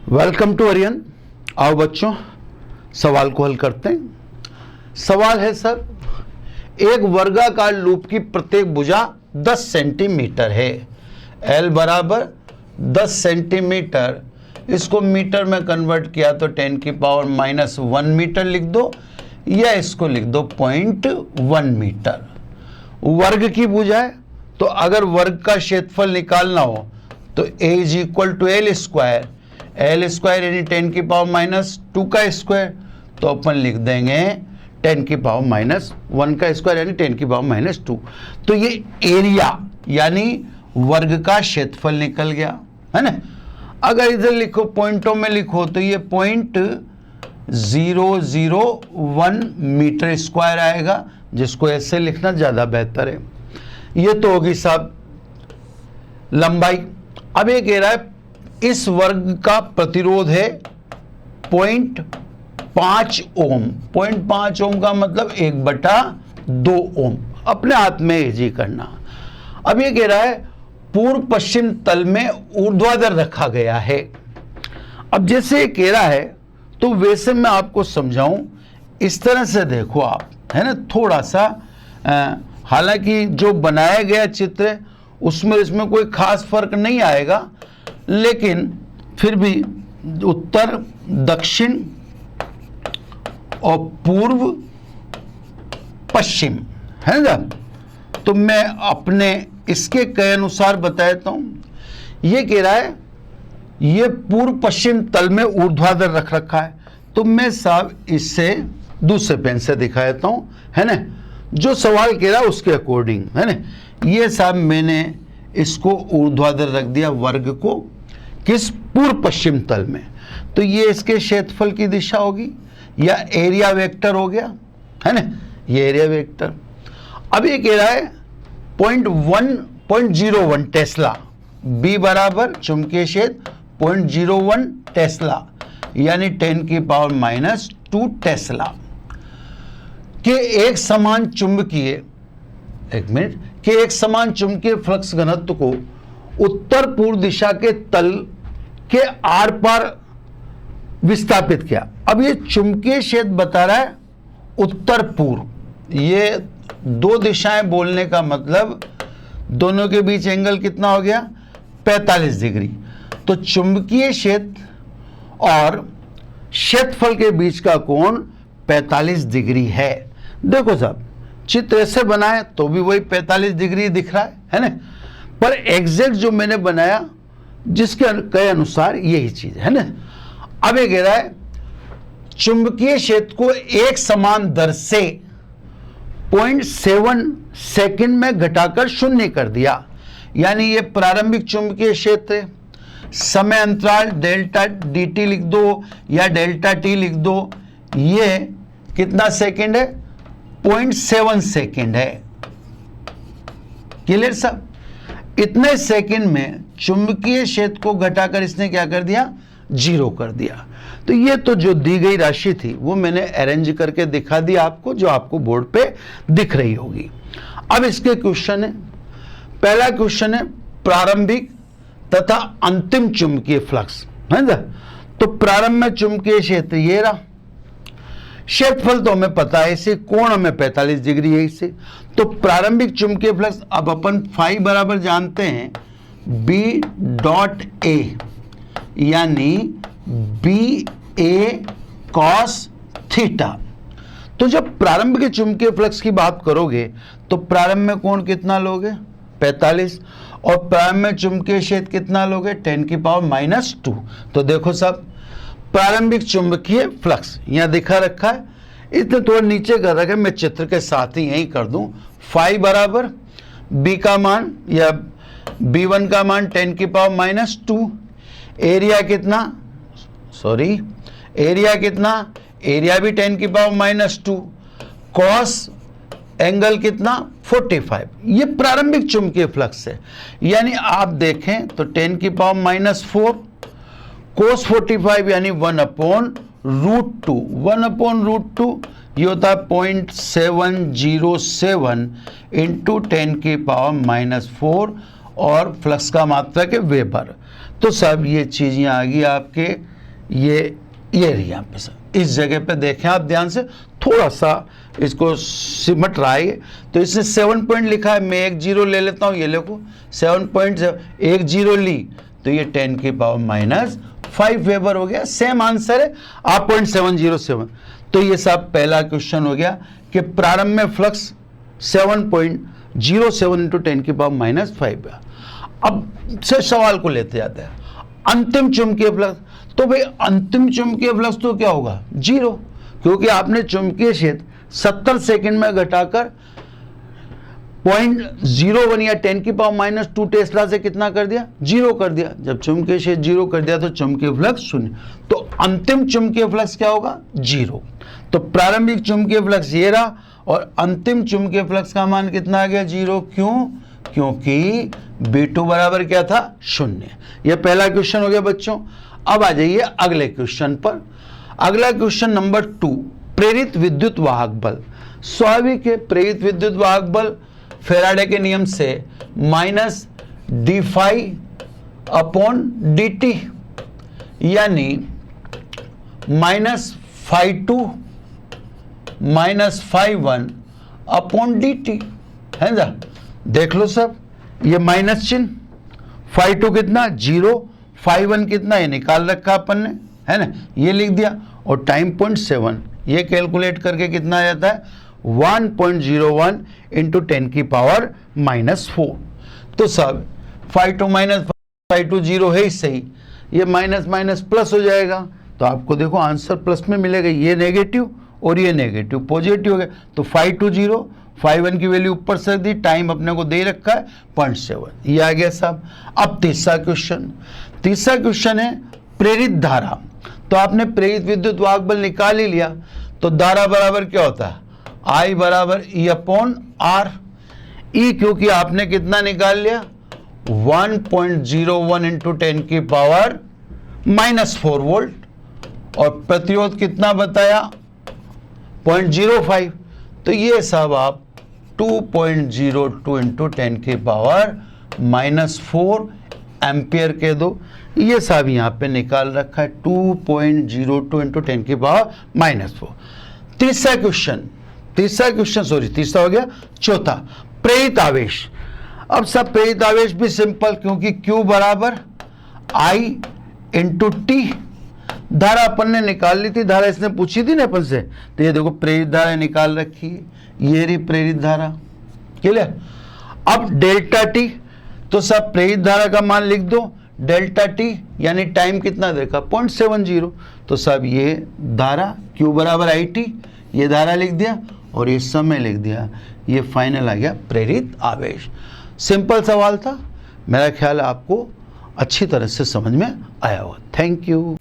Welcome to Arian. आओ बच्चों, सवाल को हल करते हैं। सवाल है सर, एक वर्गाकार लूप की प्रत्येक भुजा 10 सेंटीमीटर है। L बराबर 10 सेंटीमीटर, इसको मीटर में कन्वर्ट किया तो 10⁻⁻1 मीटर लिख दो, या इसको लिख दो 0.1 मीटर। वर्ग की भुजा है, तो अगर वर्ग का क्षेत्रफल निकालना हो तो A = L square, L square यानी 10⁻⁻2 का स्क्वायर, तो अपन लिख देंगे 10⁻⁻1 का स्क्वायर यानी 10⁻⁻2। तो ये एरिया यानी वर्ग का क्षेत्रफल निकल गया, है ना। अगर इधर लिखो, पॉइंटों में लिखो, तो ये 0.001 मीटर स्क्वायर आएगा, जिसको ऐसे लिखना ज़्यादा बेहतर है। ये तो होगी साहब लंबाई। अब ये कह रहा है इस वर्ग का प्रतिरोध है 0.5 ओम। 0.5 ओम का मतलब 1/2 ओम। अपने हाथ में इजी करना। अब ये कह रहा है पूर्व पश्चिम तल में ऊर्ध्वाधर रखा गया है। अब जैसे ये कह रहा है तो वैसे मैं आपको समझाऊं, इस तरह से देखो आप, है ना, थोड़ा सा। हालांकि जो बनाया गया चित्र उसमें इसमें कोई खास फर्क नहीं आएगा, लेकिन फिर भी उत्तर, दक्षिण और पूर्व पश्चिम है ना। तो मैं अपने इसके कहे अनुसार बताता हूं। ये कह रहा है ये पूर्व पश्चिम तल में ऊर्ध्वाधर रख रखा है, तो मैं साहब इससे दूसरे पेन से दिखा देता हूं, है ना। जो सवाल कह रहा है उसके अकॉर्डिंग, है ना। ये साहब मैंने इसको ऊर्ध्वाधर रख दिया, वर्ग को किस पूर्व पश्चिम तल में। तो ये इसके क्षेत्रफल की दिशा होगी, या एरिया वेक्टर हो गया, है ना, ये एरिया वेक्टर। अब ये कह रहा है 0.01 टेस्ला, बी बराबर चुंबकीय क्षेत्र 0.01 टेस्ला यानी 10⁻⁻2 टेस्ला के एक समान चुंबकीय फ्लक्स घनत्व को उत्तर पूर्व दिशा के तल के आर पार विस्थापित किया। अब ये चुंबकीय क्षेत्र बता रहा है उत्तर पूर्व। ये दो दिशाएं बोलने का मतलब दोनों के बीच एंगल कितना हो गया, 45 डिग्री। तो चुंबकीय क्षेत्र और क्षेत्रफल के बीच का कोण 45 डिग्री है। देखो साहब, चित्र ऐसे बनाए तो भी वही 45 डिग्री दिख रहा है ना, पर एग्जैक्ट जो मैंने बनाया जिसके कहे अनुसार यही चीज है ना। अब ये कह रहा है चुंबकीय क्षेत्र को एक समान दर से 0.7 सेकंड में घटाकर 0 कर दिया, यानी ये प्रारंभिक चुंबकीय क्षेत्र है। समय अंतराल डेल्टा dt लिख दो या डेल्टा t लिख दो। ये कितना सेकंड है, 0.7 सेकंड है। क्लियर साहब। इतने सेकंड में चुंबकीय क्षेत्र को घटाकर इसने क्या कर दिया, 0 कर दिया। तो ये तो जो दी गई राशि थी वो मैंने अरेंज करके दिखा दिया आपको, जो आपको बोर्ड पे दिख रही होगी। अब इसके क्वेश्चन है। पहला क्वेश्चन है प्रारंभिक तथा अंतिम चुंबकीय फ्लक्स, है ना। तो प्रारंभ में चुंबकीय क्षेत्र ये रहा, क्षेत्रफल तो हमें पता है, इसे कोण हमें 45 डिग्री है इससे। तो प्रारंभिक चुंबकीय फ्लक्स, अब अपन फाई बराबर जानते हैं B.A यानी BA cos थीटा। तो जब प्रारंभ के चुंबकीय फ्लक्स की बात करोगे तो प्रारंभ में कोण कितना लोगे, 45, और प्रारंभ में चुंबकीय क्षेत्र कितना लोगे, 10⁻⁻2। तो देखो साहब, प्रारंभिक चुंबकीय फ्लक्स यहां दिखा रखा है, इसने थोड़ा नीचे कर रखा है, मैं चित्र के साथ ही यही कर दूं। फाई बराबर बी का मान या B1 का मान 10⁻⁻2। एरिया कितना, एरिया भी 10⁻⁻2। कॉस एंगल कितना, 45। ये प्रारंभिक चुंबकीय फ्लक्स है, यानी आप देखें तो 10⁻⁻4 कोस 45 यानी 1/√2। 1/√2 ये होता है 0.707 इंटू 10⁻⁻4 और फ्लक्स का मात्रक है वेबर। तो सब ये चीज़ें आ गई आपके ये रही यहाँ पे सर, इस जगह पे देखें आप ध्यान से, थोड़ा सा इसको सिमट रहा है। तो इसने 7 पॉइंट लिखा है, मैं एक जीरो ले लेता हूँ, ये देखो 7 पॉइंट, एक जीरो ली तो ये 10 की पावर -5 वेबर हो गया। सेम आंसर है आप 0.707। तो ये सब पहला क्वेश्चन हो गया कि प्रारंभ में फ्लक्स 7.07 इंटू 10 की पावर -5। अब से सवाल को लेते जाते हैं अंतिम चुंबकीय फ्लक्स। तो भाई अंतिम चुंबकीय फ्लक्स तो क्या होगा, 0, क्योंकि आपने चुंबकीय क्षेत्र 70 सेकंड में घटाकर 0.01 या 10 की पावर -2 टेस्ला से कितना कर दिया, 0 कर दिया। जब चुंबकीय क्षेत्र 0 कर दिया तो चुंबकीय फ्लक्स 0। तो अंतिम चुंबकीय फ्लक्स क्या होगा, 0। तो प्रारंभिक चुंबकीय फ्लक्स ये रहा और अंतिम चुंबकीय फ्लक्स का मान कितना आ गया, 0। क्यों, क्योंकि B2 बराबर क्या था, 0। यह पहला क्वेश्चन हो गया बच्चों। अब आ जाइए अगले क्वेश्चन पर। अगला क्वेश्चन नंबर 2, प्रेरित विद्युत वाहक बल। स्वाभाविक है, प्रेरित विद्युत वाहक बल फैराडे के नियम से -d∅/dt यानी -φ2 -φ1/dt है ना। देख लो सब, ये माइनस चिन्ह, φ2 कितना, 0, φ1 कितना, ये निकाल रखा अपन ने, है ना, ये लिख दिया। और टाइम 0.7 ये कैलकुलेट करके कितना आ जाता है, 1.01 इंटू 10 की पावर -4। तो सब φ2 -φ2 0 है ही सही, ये माइनस माइनस प्लस हो जाएगा। तो आपको देखो आंसर प्लस में मिलेगा, ये नेगेटिव और ये नेगेटिव पॉजिटिव हो गया। तो φ2 0, φ1 की वैल्यू ऊपर से दी, टाइम अपने को दे रखा है 0.7, ये आ गया साहब। अब तीसरा क्वेश्चन है प्रेरित धारा। तो आपने प्रेरित विद्युत वाहक बल निकाल ही लिया, तो धारा बराबर क्या होता है, I बराबर E/R। E क्योंकि आपने कितना निकाल लिया, 1.01 इंटू 10 की पावर -4 वोल्ट, और प्रतिरोध कितना बताया, 0.05। तो ये सब आप 2.02 इंटू 10 की पावर -4 एम्पियर के दो। ये सब यहाँ पे निकाल रखा है, 2.02 इंटू 10 की पावर -4। तीसरा हो गया। चौथा, प्रेरित आवेश। अब सब प्रेरित आवेश भी सिंपल, क्योंकि Q बराबर I इंटू T। धारा अपन ने निकाल ली थी, धारा इसने पूछी थी ना अपन से, तो ये देखो प्रेरित धारा निकाल रखी है, ये रही प्रेरित धारा, क्लियर। अब डेल्टा T, तो सब प्रेरित धारा का मान लिख दो, डेल्टा T यानी टाइम कितना देखा, 0.70। तो सब ये धारा Q बराबर IT, ये धारा लिख दिया और ये समय लिख दिया, ये फाइनल आ गया प्रेरित आवेश। सिंपल सवाल था, मेरा ख्याल है आपको अच्छी तरह से समझ में आया होगा। Thank you.